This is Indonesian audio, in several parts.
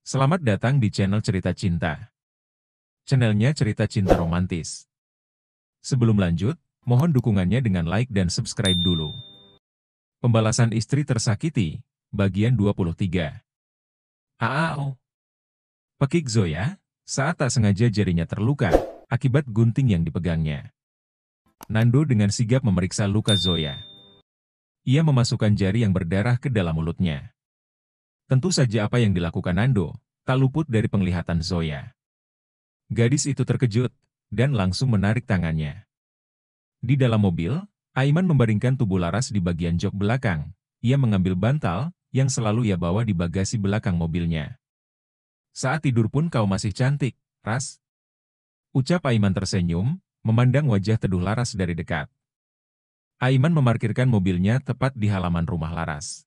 Selamat datang di channel Cerita Cinta. Channelnya cerita cinta romantis. Sebelum lanjut, mohon dukungannya dengan like dan subscribe dulu. Pembalasan istri tersakiti, bagian 23. Aau. Pekik Zoya, saat tak sengaja jarinya terluka, akibat gunting yang dipegangnya. Nando dengan sigap memeriksa luka Zoya. Ia memasukkan jari yang berdarah ke dalam mulutnya. Tentu saja apa yang dilakukan Nando, tak luput dari penglihatan Zoya. Gadis itu terkejut, dan langsung menarik tangannya. Di dalam mobil, Aiman membaringkan tubuh Laras di bagian jok belakang. Ia mengambil bantal, yang selalu ia bawa di bagasi belakang mobilnya. Saat tidur pun kau masih cantik, Ras. Ucap Aiman tersenyum, memandang wajah teduh Laras dari dekat. Aiman memarkirkan mobilnya tepat di halaman rumah Laras.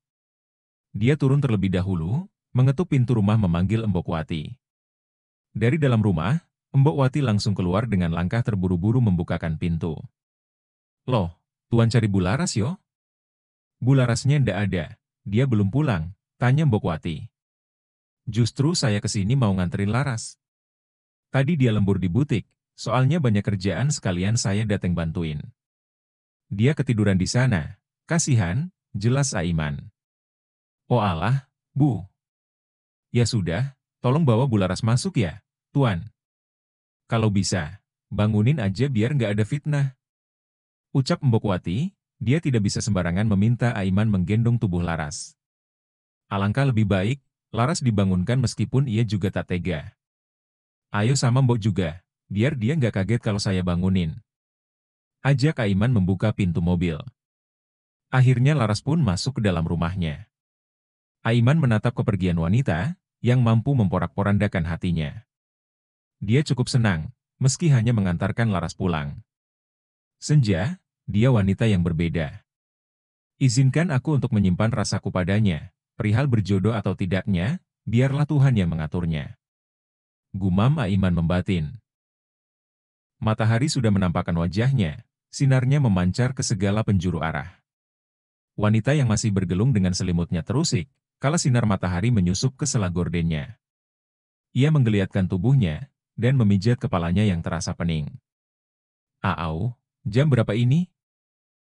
Dia turun terlebih dahulu, mengetuk pintu rumah memanggil Embok Wati. Dari dalam rumah, Embok Wati langsung keluar dengan langkah terburu-buru membukakan pintu. Loh, Tuan cari Bu Laras yo? Bu Larasnya ndak ada, dia belum pulang, tanya Mbok Wati. Justru saya kesini mau nganterin Laras. Tadi dia lembur di butik, soalnya banyak kerjaan sekalian saya dateng bantuin. Dia ketiduran di sana, kasihan, jelas Aiman. Oh alah, Bu. Ya sudah, tolong bawa Bu Laras masuk ya, Tuan. Kalau bisa, bangunin aja biar nggak ada fitnah. Ucap Mbok Wati, dia tidak bisa sembarangan meminta Aiman menggendong tubuh Laras. Alangkah lebih baik, Laras dibangunkan meskipun ia juga tak tega. Ayo sama Mbok juga, biar dia nggak kaget kalau saya bangunin. Ajak Aiman membuka pintu mobil. Akhirnya Laras pun masuk ke dalam rumahnya. Aiman menatap kepergian wanita, yang mampu memporak-porandakan hatinya. Dia cukup senang, meski hanya mengantarkan Laras pulang. Senja, dia wanita yang berbeda. Izinkan aku untuk menyimpan rasaku padanya, perihal berjodoh atau tidaknya, biarlah Tuhan yang mengaturnya. Gumam Aiman membatin. Matahari sudah menampakkan wajahnya, sinarnya memancar ke segala penjuru arah. Wanita yang masih bergelung dengan selimutnya terusik, kala sinar matahari menyusup ke sela gordennya. Ia menggeliatkan tubuhnya, dan memijat kepalanya yang terasa pening. Aau, jam berapa ini?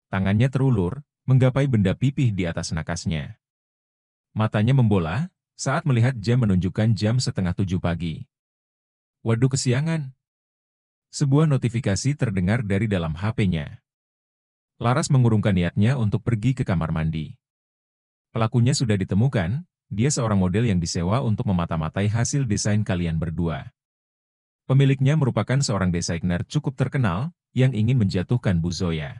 Tangannya terulur, menggapai benda pipih di atas nakasnya. Matanya membola, saat melihat jam menunjukkan jam 6:30 pagi. Waduh kesiangan. Sebuah notifikasi terdengar dari dalam HP-nya. Laras mengurungkan niatnya untuk pergi ke kamar mandi. Pelakunya sudah ditemukan, dia seorang model yang disewa untuk memata-matai hasil desain kalian berdua. Pemiliknya merupakan seorang desainer cukup terkenal, yang ingin menjatuhkan Bu Zoya.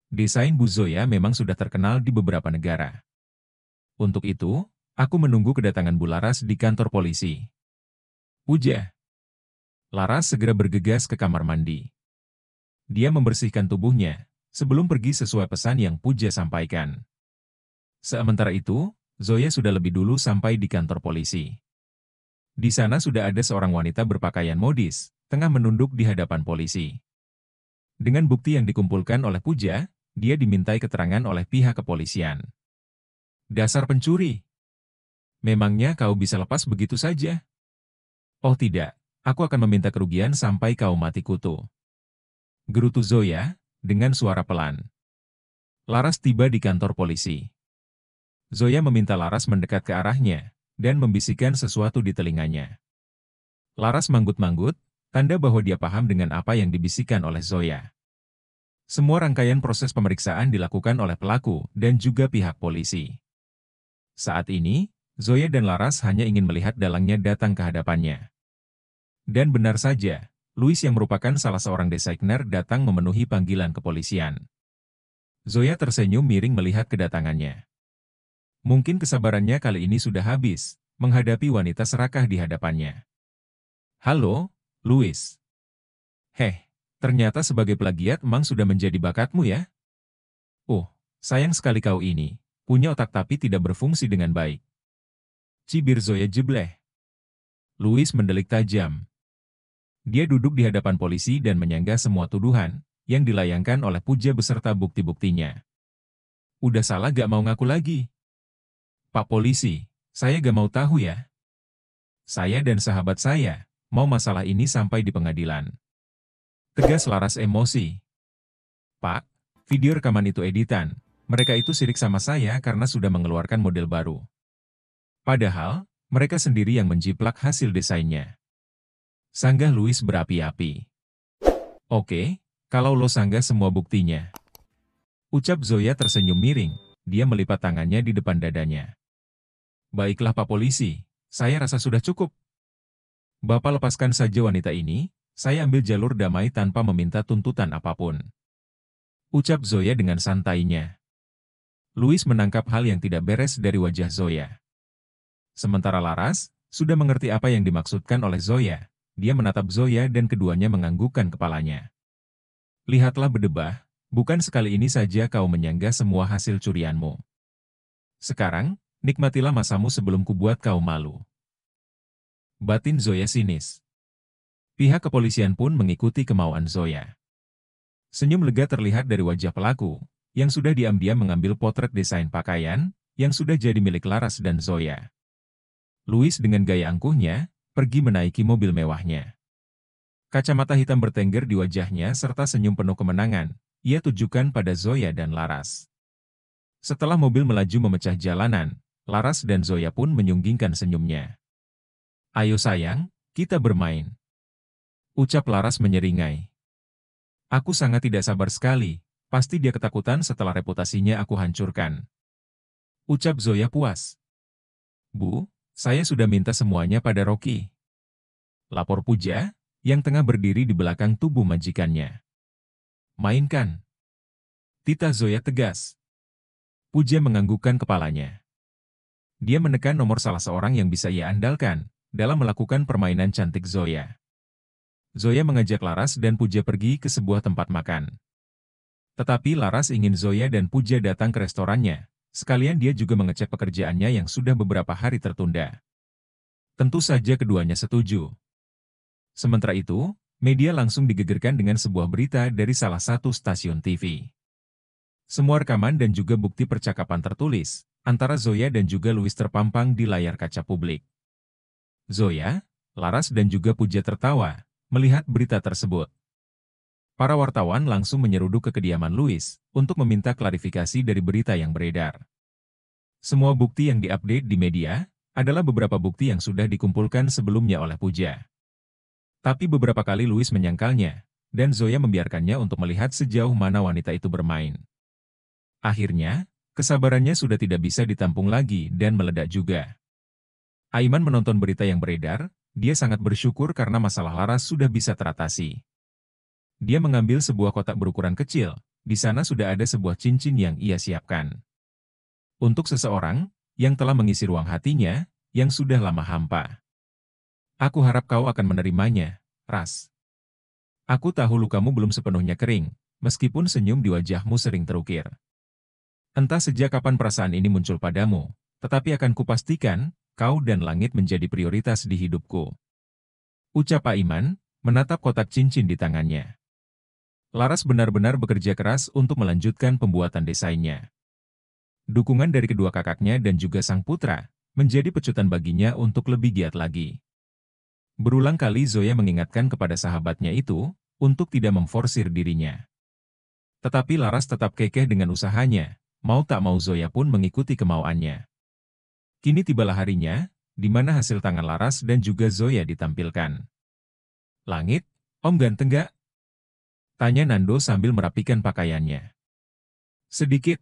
Desain Bu Zoya memang sudah terkenal di beberapa negara. Untuk itu, aku menunggu kedatangan Bu Laras di kantor polisi. Uja. Laras segera bergegas ke kamar mandi. Dia membersihkan tubuhnya, sebelum pergi sesuai pesan yang Puja sampaikan. Sementara itu, Zoya sudah lebih dulu sampai di kantor polisi. Di sana sudah ada seorang wanita berpakaian modis, tengah menunduk di hadapan polisi. Dengan bukti yang dikumpulkan oleh Puja, dia dimintai keterangan oleh pihak kepolisian. Dasar pencuri! Memangnya kau bisa lepas begitu saja? Oh tidak, aku akan meminta kerugian sampai kau mati kutu. Gerutu Zoya, dengan suara pelan. Laras tiba di kantor polisi. Zoya meminta Laras mendekat ke arahnya, dan membisikkan sesuatu di telinganya. Laras manggut-manggut, tanda bahwa dia paham dengan apa yang dibisikkan oleh Zoya. Semua rangkaian proses pemeriksaan dilakukan oleh pelaku dan juga pihak polisi. Saat ini, Zoya dan Laras hanya ingin melihat dalangnya datang ke hadapannya. Dan benar saja, Louis yang merupakan salah seorang desainer datang memenuhi panggilan kepolisian. Zoya tersenyum miring melihat kedatangannya. Mungkin kesabarannya kali ini sudah habis, menghadapi wanita serakah di hadapannya. Halo, Louis. Heh, ternyata sebagai plagiat emang sudah menjadi bakatmu ya? Oh, sayang sekali kau ini, punya otak tapi tidak berfungsi dengan baik. Cibir Zoya jebleh. Louis mendelik tajam. Dia duduk di hadapan polisi dan menyanggah semua tuduhan, yang dilayangkan oleh Puja beserta bukti-buktinya. Udah salah gak mau ngaku lagi. Pak polisi, saya gak mau tahu ya. Saya dan sahabat saya mau masalah ini sampai di pengadilan. Tegas Laras emosi. Pak, video rekaman itu editan. Mereka itu sirik sama saya karena sudah mengeluarkan model baru. Padahal, mereka sendiri yang menjiplak hasil desainnya. Sanggah Louis berapi-api. Oke, kalau lo sanggah semua buktinya. Ucap Zoya tersenyum miring, dia melipat tangannya di depan dadanya. Baiklah Pak Polisi, saya rasa sudah cukup. Bapak lepaskan saja wanita ini, saya ambil jalur damai tanpa meminta tuntutan apapun. Ucap Zoya dengan santainya. Louis menangkap hal yang tidak beres dari wajah Zoya. Sementara Laras, sudah mengerti apa yang dimaksudkan oleh Zoya. Dia menatap Zoya dan keduanya menganggukkan kepalanya. Lihatlah berdebah, bukan sekali ini saja kau menyanggah semua hasil curianmu. Sekarang, nikmatilah masamu sebelum kubuat kau malu. Batin Zoya sinis. Pihak kepolisian pun mengikuti kemauan Zoya. Senyum lega terlihat dari wajah pelaku, yang sudah diam-diam mengambil potret desain pakaian, yang sudah jadi milik Laras dan Zoya. Louis dengan gaya angkuhnya, pergi menaiki mobil mewahnya. Kacamata hitam bertengger di wajahnya serta senyum penuh kemenangan, ia tujukan pada Zoya dan Laras. Setelah mobil melaju memecah jalanan, Laras dan Zoya pun menyunggingkan senyumnya. Ayo sayang, kita bermain. Ucap Laras menyeringai. Aku sangat tidak sabar sekali, pasti dia ketakutan setelah reputasinya aku hancurkan. Ucap Zoya puas. Bu, saya sudah minta semuanya pada Rocky. Lapor Puja, yang tengah berdiri di belakang tubuh majikannya. Mainkan. Titah Zoya tegas. Puja menganggukkan kepalanya. Dia menekan nomor salah seorang yang bisa ia andalkan, dalam melakukan permainan cantik Zoya. Zoya mengajak Laras dan Puja pergi ke sebuah tempat makan. Tetapi Laras ingin Zoya dan Puja datang ke restorannya, sekalian dia juga mengecek pekerjaannya yang sudah beberapa hari tertunda. Tentu saja keduanya setuju. Sementara itu, media langsung digegerkan dengan sebuah berita dari salah satu stasiun TV. Semua rekaman dan juga bukti percakapan tertulis antara Zoya dan juga Louis terpampang di layar kaca publik. Zoya, Laras dan juga Puja tertawa melihat berita tersebut. Para wartawan langsung menyeruduk ke kediaman Louis untuk meminta klarifikasi dari berita yang beredar. Semua bukti yang diupdate di media adalah beberapa bukti yang sudah dikumpulkan sebelumnya oleh Puja. Tapi beberapa kali Louis menyangkalnya, dan Zoya membiarkannya untuk melihat sejauh mana wanita itu bermain. Akhirnya, kesabarannya sudah tidak bisa ditampung lagi dan meledak juga. Aiman menonton berita yang beredar, dia sangat bersyukur karena masalah Laras sudah bisa teratasi. Dia mengambil sebuah kotak berukuran kecil, di sana sudah ada sebuah cincin yang ia siapkan. Untuk seseorang, yang telah mengisi ruang hatinya, yang sudah lama hampa. Aku harap kau akan menerimanya, Ras. Aku tahu lukamu belum sepenuhnya kering, meskipun senyum di wajahmu sering terukir. Entah sejak kapan perasaan ini muncul padamu, tetapi akan kupastikan, kau dan langit menjadi prioritas di hidupku. Ucap Aiman, menatap kotak cincin di tangannya. Laras benar-benar bekerja keras untuk melanjutkan pembuatan desainnya. Dukungan dari kedua kakaknya dan juga sang putra, menjadi pecutan baginya untuk lebih giat lagi. Berulang kali Zoya mengingatkan kepada sahabatnya itu, untuk tidak memforsir dirinya. Tetapi Laras tetap kekeh dengan usahanya, mau tak mau Zoya pun mengikuti kemauannya. Kini tibalah harinya, di mana hasil tangan Laras dan juga Zoya ditampilkan. Langit, Om ganteng gak? Tanya Nando sambil merapikan pakaiannya. Sedikit.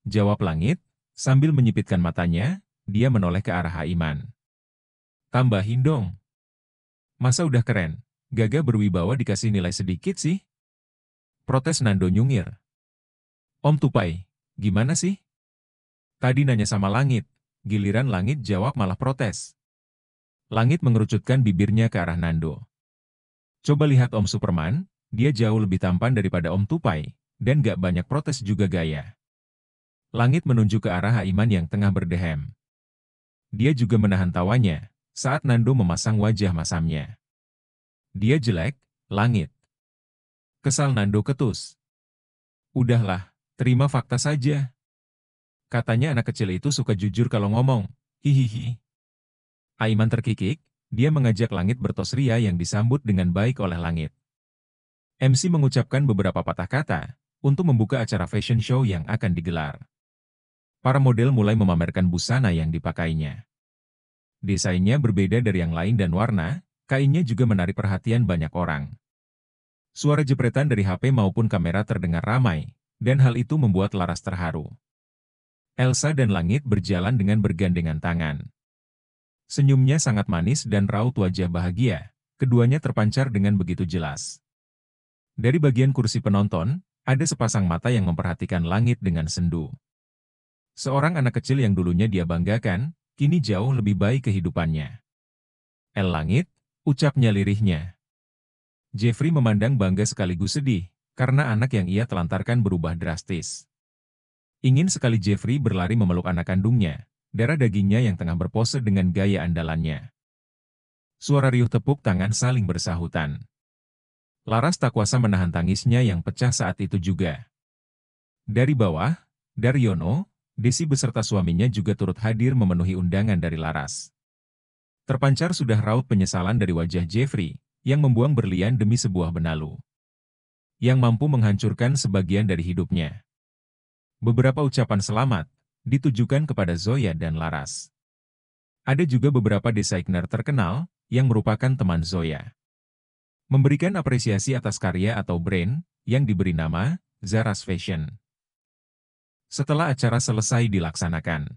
Jawab Langit, sambil menyipitkan matanya, dia menoleh ke arah Aiman. Tambahin dong. Masa udah keren, gagah berwibawa dikasih nilai sedikit sih? Protes Nando nyungir. Om Tupai, gimana sih? Tadi nanya sama Langit, giliran Langit jawab malah protes. Langit mengerucutkan bibirnya ke arah Nando. Coba lihat Om Superman, dia jauh lebih tampan daripada Om Tupai, dan gak banyak protes juga gaya. Langit menunjuk ke arah Aiman yang tengah berdehem. Dia juga menahan tawanya, saat Nando memasang wajah masamnya. Dia jelek, Langit. Kesal Nando ketus. Udahlah, terima fakta saja. Katanya anak kecil itu suka jujur kalau ngomong, hihihi. Aiman terkikik, dia mengajak Langit bertos ria yang disambut dengan baik oleh Langit. MC mengucapkan beberapa patah kata untuk membuka acara fashion show yang akan digelar. Para model mulai memamerkan busana yang dipakainya. Desainnya berbeda dari yang lain dan warna, kainnya juga menarik perhatian banyak orang. Suara jepretan dari HP maupun kamera terdengar ramai, dan hal itu membuat Laras terharu. Elsa dan Langit berjalan dengan bergandengan tangan. Senyumnya sangat manis dan raut wajah bahagia, keduanya terpancar dengan begitu jelas. Dari bagian kursi penonton, ada sepasang mata yang memperhatikan Langit dengan sendu. Seorang anak kecil yang dulunya dia banggakan, kini jauh lebih baik kehidupannya. El Langit, ucapnya lirihnya. Jeffrey memandang bangga sekaligus sedih, karena anak yang ia telantarkan berubah drastis. Ingin sekali Jeffrey berlari memeluk anak kandungnya, darah dagingnya yang tengah berpose dengan gaya andalannya. Suara riuh tepuk tangan saling bersahutan. Laras tak kuasa menahan tangisnya yang pecah saat itu juga. Dari bawah, Daryono, Desi beserta suaminya juga turut hadir memenuhi undangan dari Laras. Terpancar sudah raut penyesalan dari wajah Jeffrey, yang membuang berlian demi sebuah benalu. Yang mampu menghancurkan sebagian dari hidupnya. Beberapa ucapan selamat, ditujukan kepada Zoya dan Laras. Ada juga beberapa desainer terkenal, yang merupakan teman Zoya. Memberikan apresiasi atas karya atau brand, yang diberi nama, Zara's Fashion. Setelah acara selesai dilaksanakan,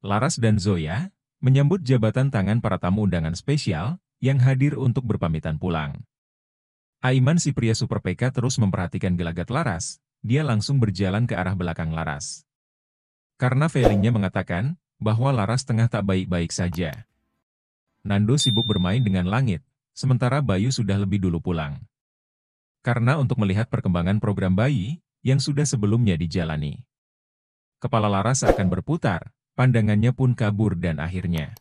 Laras dan Zoya menyambut jabatan tangan para tamu undangan spesial yang hadir untuk berpamitan pulang. Aiman si pria super PK terus memperhatikan gelagat Laras, dia langsung berjalan ke arah belakang Laras. Karena feelingnya mengatakan bahwa Laras tengah tak baik-baik saja. Nando sibuk bermain dengan Langit, sementara Bayu sudah lebih dulu pulang. Karena untuk melihat perkembangan program bayi yang sudah sebelumnya dijalani. Kepala Laras akan berputar, pandangannya pun kabur dan akhirnya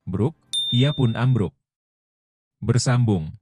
bruk, ia pun ambruk. Bersambung.